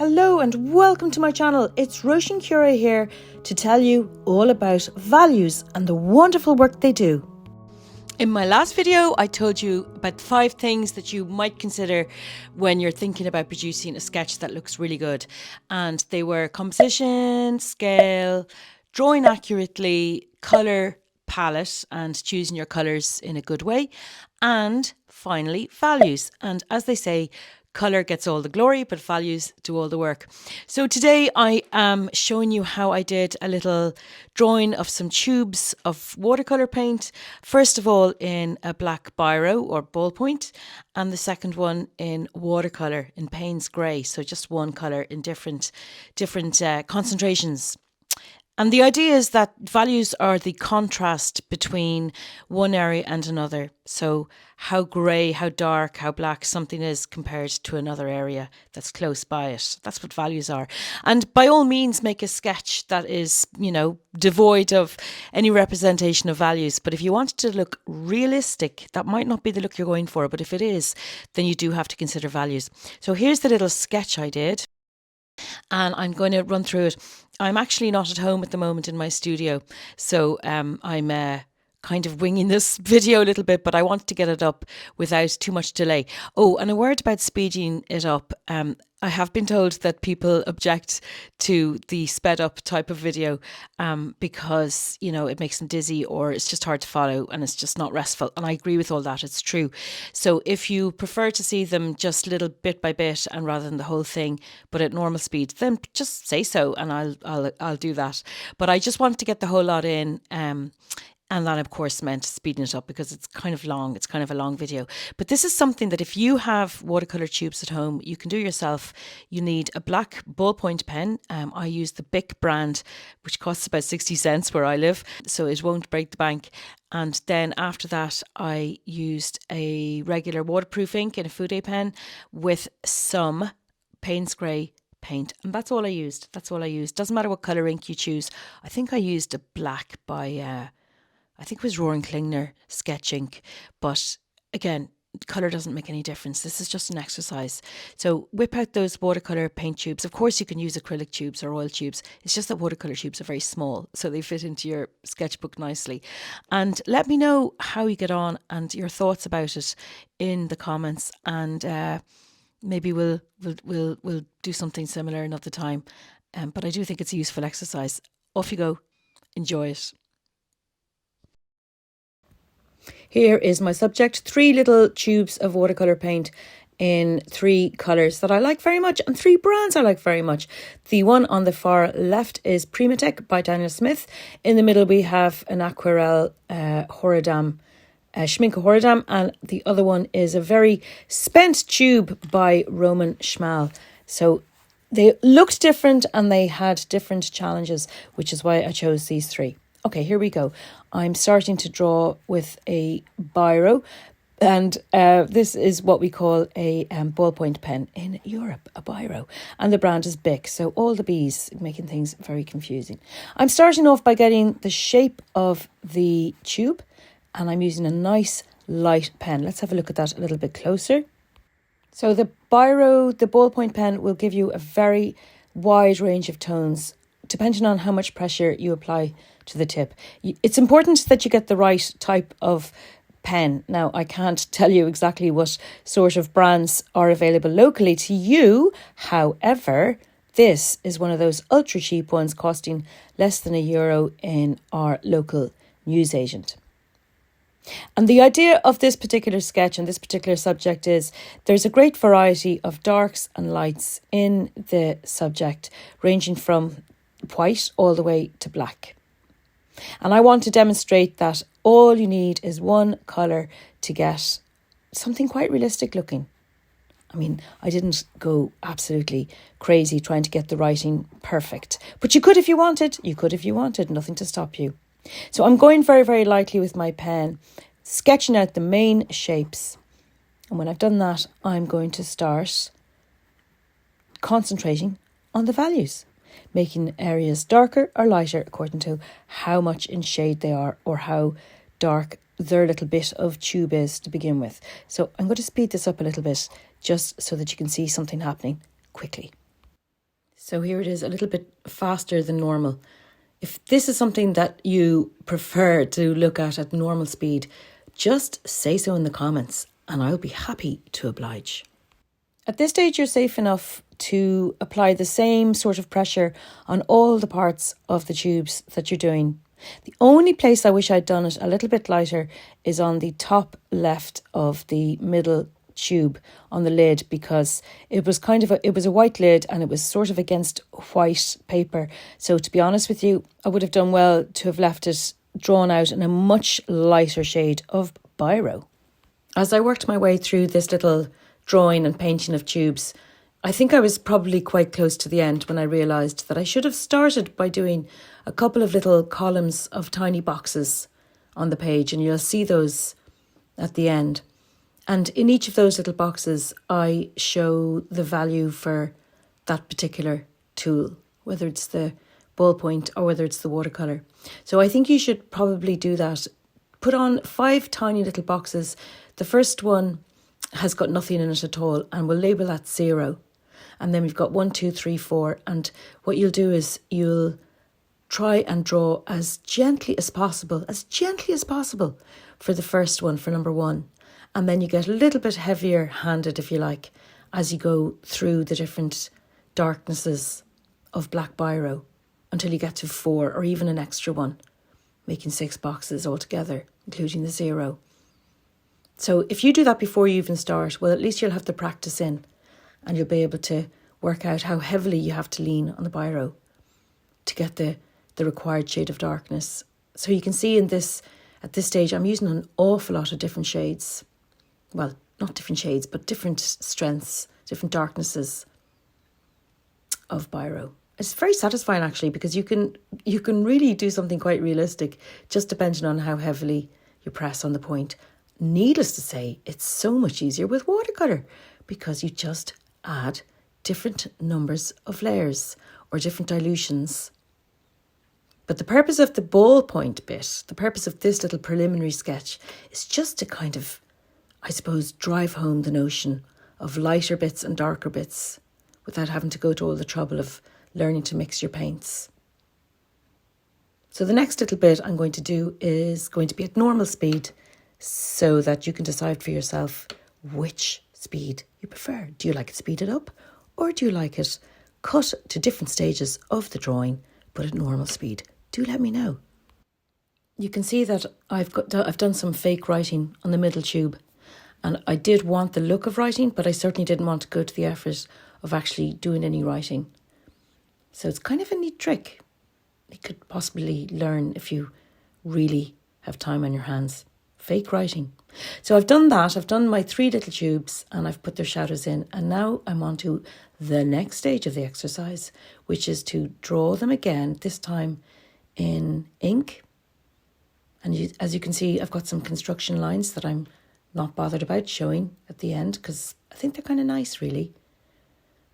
Hello and welcome to my channel. It's Róisín here to tell you all about values and the wonderful work they do. In my last video, I told you about 5 things that you might consider when you're thinking about producing a sketch that looks really good. And they were composition, scale, drawing accurately, colour palette and choosing your colours in a good way, and finally values. And as they say, colour gets all the glory, but values do all the work. So today I am showing you how I did a little drawing of some tubes of watercolour paint. First of all in a black biro or ballpoint, and the second one in watercolour in Payne's grey. So just one colour in different concentrations. And the idea is that values are the contrast between one area and another. So how grey, how dark, how black something is compared to another area that's close by it. That's what values are. And by all means, make a sketch that is, devoid of any representation of values. But if you want it to look realistic, that might not be the look you're going for. But if it is, then you do have to consider values. So here's the little sketch I did. And I'm going to run through it. I'm actually not at home at the moment in my studio, so I'm kind of winging this video a little bit, but I want to get it up without too much delay. Oh, and a word about speeding it up. I have been told that people object to the sped up type of video because, it makes them dizzy or it's just hard to follow and it's just not restful. And I agree with all that. It's true. So if you prefer to see them just little bit by bit and rather than the whole thing, but at normal speed, then just say so and I'll do that. But I just want to get the whole lot in. And that, of course, meant speeding it up because it's kind of long. It's kind of a long video. But this is something that if you have watercolour tubes at home, you can do yourself. You need a black ballpoint pen. I use the Bic brand, which costs about 60 cents where I live, so it won't break the bank. And then after that, I used a regular waterproof ink in a Fude pen with some Payne's grey paint. And that's all I used. Doesn't matter what colour ink you choose. I think I used a black by... I think it was Roaring Klingner sketch ink, but again, colour doesn't make any difference. This is just an exercise. So whip out those watercolour paint tubes. Of course, you can use acrylic tubes or oil tubes. It's just that watercolour tubes are very small, so they fit into your sketchbook nicely. And let me know how you get on and your thoughts about it in the comments. And maybe we'll do something similar another time. But I do think it's a useful exercise. Off you go. Enjoy it. Here is my subject, 3 little tubes of watercolour paint in 3 colours that I like very much and 3 brands I like very much. The one on the far left is Primatech by Daniel Smith. In the middle we have an Aquarelle Horadam, Schminke Horadam, and the other one is a very spent tube by Roman Schmal. So they looked different and they had different challenges, which is why I chose these 3. Okay, here we go. I'm starting to draw with a biro, and this is what we call a ballpoint pen in Europe, a biro. And the brand is Bic, so all the B's, making things very confusing. I'm starting off by getting the shape of the tube, and I'm using a nice light pen. Let's have a look at that a little bit closer. So the biro, the ballpoint pen, will give you a very wide range of tones, depending on how much pressure you apply to the tip. It's important that you get the right type of pen. Now, I can't tell you exactly what sort of brands are available locally to you. However, this is one of those ultra cheap ones costing less than €1 in our local newsagent. And the idea of this particular sketch and this particular subject is there's a great variety of darks and lights in the subject, ranging from white all the way to black. And I want to demonstrate that all you need is one colour to get something quite realistic looking. I mean, I didn't go absolutely crazy trying to get the writing perfect, but you could if you wanted. Nothing to stop you. So I'm going very, very lightly with my pen, sketching out the main shapes. And when I've done that, I'm going to start concentrating on the values, making areas darker or lighter according to how much in shade they are or how dark their little bit of tube is to begin with. So I'm going to speed this up a little bit just so that you can see something happening quickly. So here it is, a little bit faster than normal. If this is something that you prefer to look at normal speed, just say so in the comments and I'll be happy to oblige. At this stage, you're safe enough to apply the same sort of pressure on all the parts of the tubes that you're doing. The only place I wish I'd done it a little bit lighter is on the top left of the middle tube on the lid, because it was a white lid and it was sort of against white paper. So to be honest with you, I would have done well to have left it drawn out in a much lighter shade of biro. As I worked my way through this little drawing and painting of tubes, I think I was probably quite close to the end when I realised that I should have started by doing a couple of little columns of tiny boxes on the page, and you'll see those at the end. And in each of those little boxes, I show the value for that particular tool, whether it's the ballpoint or whether it's the watercolour. So I think you should probably do that. Put on 5 tiny little boxes. The first one has got nothing in it at all, and we'll label that 0. And then we've got 1, 2, 3, 4. And what you'll do is you'll try and draw as gently as possible for the first one, for number 1. And then you get a little bit heavier handed, if you like, as you go through the different darknesses of black biro until you get to 4 or even an extra one, making 6 boxes altogether, including the 0. So if you do that before you even start, well, at least you'll have the practice in and you'll be able to work out how heavily you have to lean on the biro to get the required shade of darkness. So you can see at this stage, I'm using an awful lot of different shades. Well, not different shades, but different strengths, different darknesses of biro. It's very satisfying actually, because you can really do something quite realistic, just depending on how heavily you press on the point. Needless to say, it's so much easier with watercolour because you just add different numbers of layers or different dilutions. But the purpose of the ballpoint bit, the purpose of this little preliminary sketch, is just to kind of, I suppose, drive home the notion of lighter bits and darker bits without having to go to all the trouble of learning to mix your paints. So the next little bit I'm going to do is going to be at normal speed so that you can decide for yourself which speed you prefer. Do you like it speeded up, or do you like it cut to different stages of the drawing but at normal speed? Do let me know. You can see that I've done some fake writing on the middle tube. And I did want the look of writing, but I certainly didn't want to go to the effort of actually doing any writing. So it's kind of a neat trick you could possibly learn if you really have time on your hands. Fake writing. So I've done that. I've done my 3 little tubes and I've put their shadows in. And now I'm on to the next stage of the exercise, which is to draw them again, this time in ink. And as you can see, I've got some construction lines that I'm not bothered about showing at the end because I think they're kind of nice, really.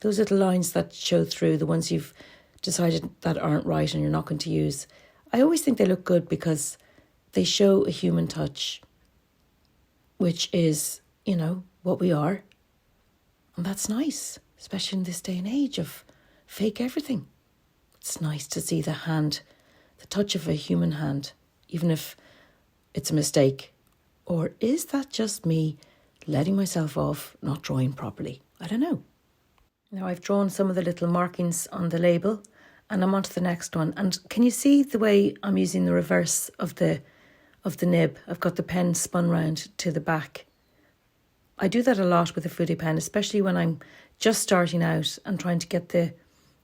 Those little lines that show through, the ones you've decided that aren't right and you're not going to use, I always think they look good because they show a human touch, which is, what we are. And that's nice, especially in this day and age of fake everything. It's nice to see the touch of a human hand, even if it's a mistake. Or is that just me letting myself off, not drawing properly? I don't know. Now I've drawn some of the little markings on the label and I'm on to the next one. And can you see the way I'm using the reverse of the nib? I've got the pen spun round to the back. I do that a lot with a foodie pen, especially when I'm just starting out and trying to get the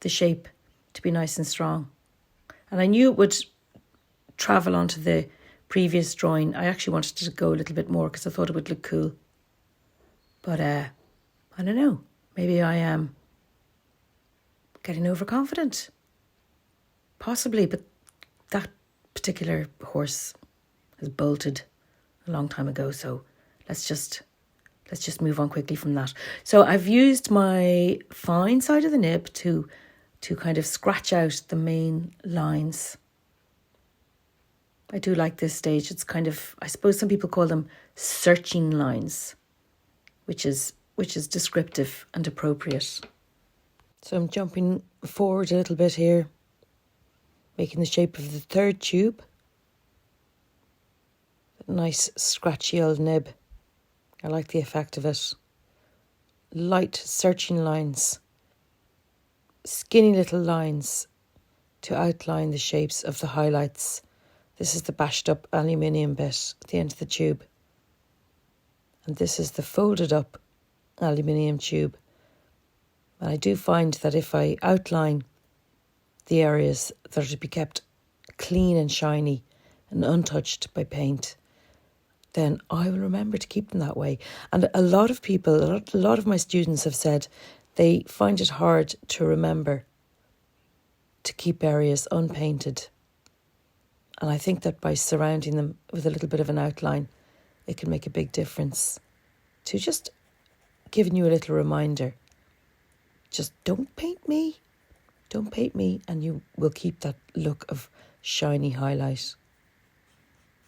shape to be nice and strong. And I knew it would travel onto the previous drawing. I actually wanted to go a little bit more because I thought it would look cool. But I don't know. Maybe I am getting overconfident. Possibly, but that particular horse has bolted a long time ago, so let's just move on quickly from that. So I've used my fine side of the nib to kind of scratch out the main lines. I do like this stage. It's kind of, I suppose some people call them searching lines, which is descriptive and appropriate. So I'm jumping forward a little bit here, making the shape of the third tube. Nice scratchy old nib. I like the effect of it. Light searching lines, skinny little lines to outline the shapes of the highlights. This is the bashed up aluminium bit at the end of the tube. And this is the folded up aluminium tube. And I do find that if I outline the areas that are to be kept clean and shiny and untouched by paint, then I will remember to keep them that way. And a lot of people, a lot of my students have said they find it hard to remember to keep areas unpainted. And I think that by surrounding them with a little bit of an outline, it can make a big difference to just giving you a little reminder. Just don't paint me, and you will keep that look of shiny highlight.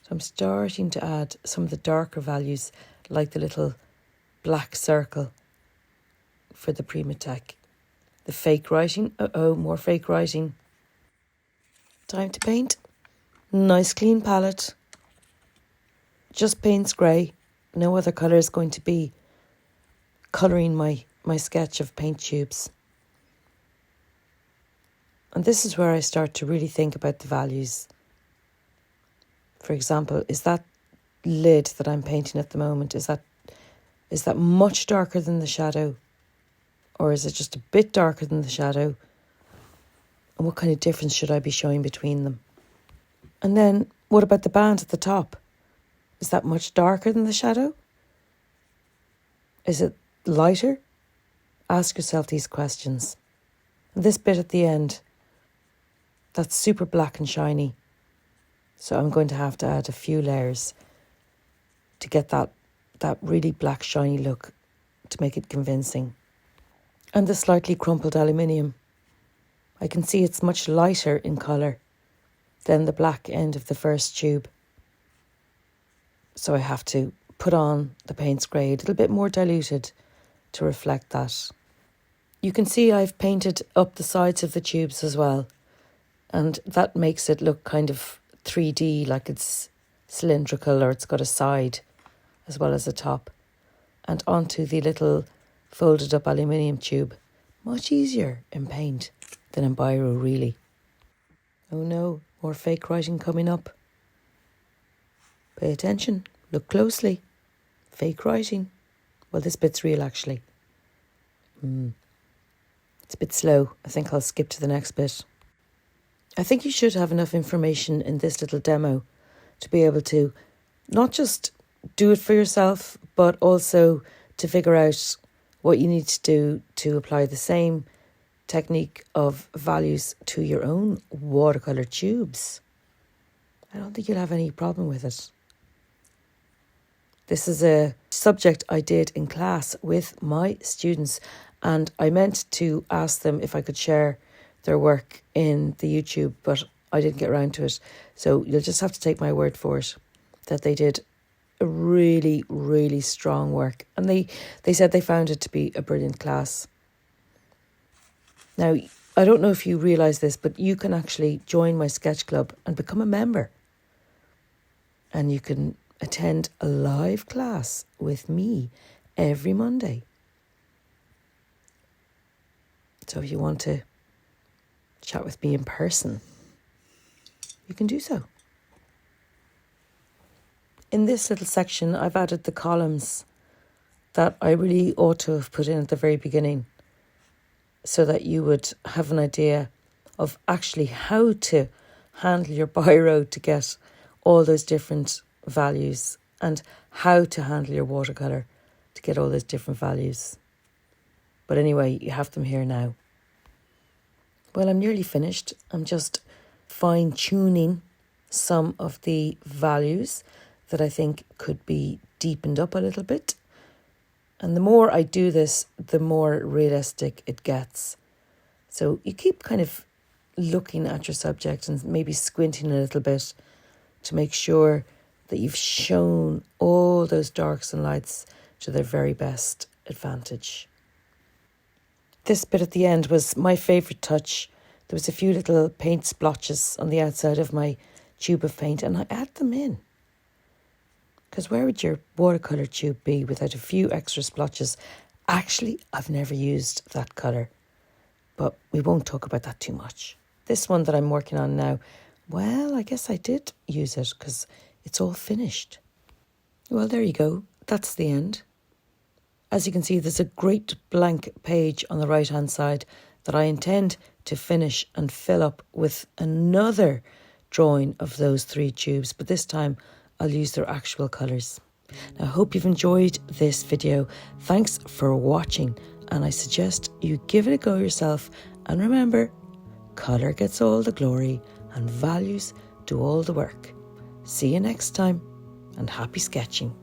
So I'm starting to add some of the darker values, like the little black circle for the Primatech. The fake writing, more fake writing. Time to paint. Nice clean palette. Just Payne's grey. No other colour is going to be colouring my sketch of paint tubes. And this is where I start to really think about the values. For example, is that lid that I'm painting at the moment, is that much darker than the shadow? Or is it just a bit darker than the shadow? And what kind of difference should I be showing between them? And then what about the band at the top? Is that much darker than the shadow? Is it lighter? Ask yourself these questions. And this bit at the end, that's super black and shiny. So I'm going to have to add a few layers to get that really black shiny look to make it convincing. And the slightly crumpled aluminium. I can see it's much lighter in colour than the black end of the first tube. So I have to put on the Payne's grey a little bit more diluted to reflect that. You can see I've painted up the sides of the tubes as well. And that makes it look kind of 3D, like it's cylindrical or it's got a side as well as a top. And onto the little folded up aluminium tube. Much easier in paint than in biro, really. Oh no, more fake writing coming up. Pay attention, look closely. Fake writing. Well, this bit's real actually. It's a bit slow. I think I'll skip to the next bit. I think you should have enough information in this little demo to be able to not just do it for yourself, but also to figure out what you need to do to apply the same technique of values to your own watercolour tubes. I don't think you'll have any problem with it. This is a subject I did in class with my students, and I meant to ask them if I could share their work in the YouTube, but I didn't get around to it. So you'll just have to take my word for it that they did a really, really strong work. And they said they found it to be a brilliant class. Now, I don't know if you realise this, but you can actually join my sketch club and become a member. And you can attend a live class with me every Monday. So if you want to chat with me in person, you can do so. In this little section, I've added the columns that I really ought to have put in at the very beginning, so that you would have an idea of actually how to handle your biro to get all those different values, and how to handle your watercolour to get all those different values. But anyway, you have them here now. Well, I'm nearly finished. I'm just fine-tuning some of the values that I think could be deepened up a little bit. And the more I do this, the more realistic it gets. So you keep kind of looking at your subject and maybe squinting a little bit to make sure that you've shown all those darks and lights to their very best advantage. This bit at the end was my favourite touch. There was a few little paint splotches on the outside of my tube of paint, and I add them in. Because where would your watercolour tube be without a few extra splotches? Actually, I've never used that colour, but we won't talk about that too much. This one that I'm working on now, well, I guess I did use it because it's all finished. Well, there you go. That's the end. As you can see, there's a great blank page on the right-hand side that I intend to finish and fill up with another drawing of those 3 tubes, but this time I'll use their actual colours. Now, I hope you've enjoyed this video. Thanks for watching, and I suggest you give it a go yourself. And remember, colour gets all the glory and values do all the work. See you next time, and happy sketching.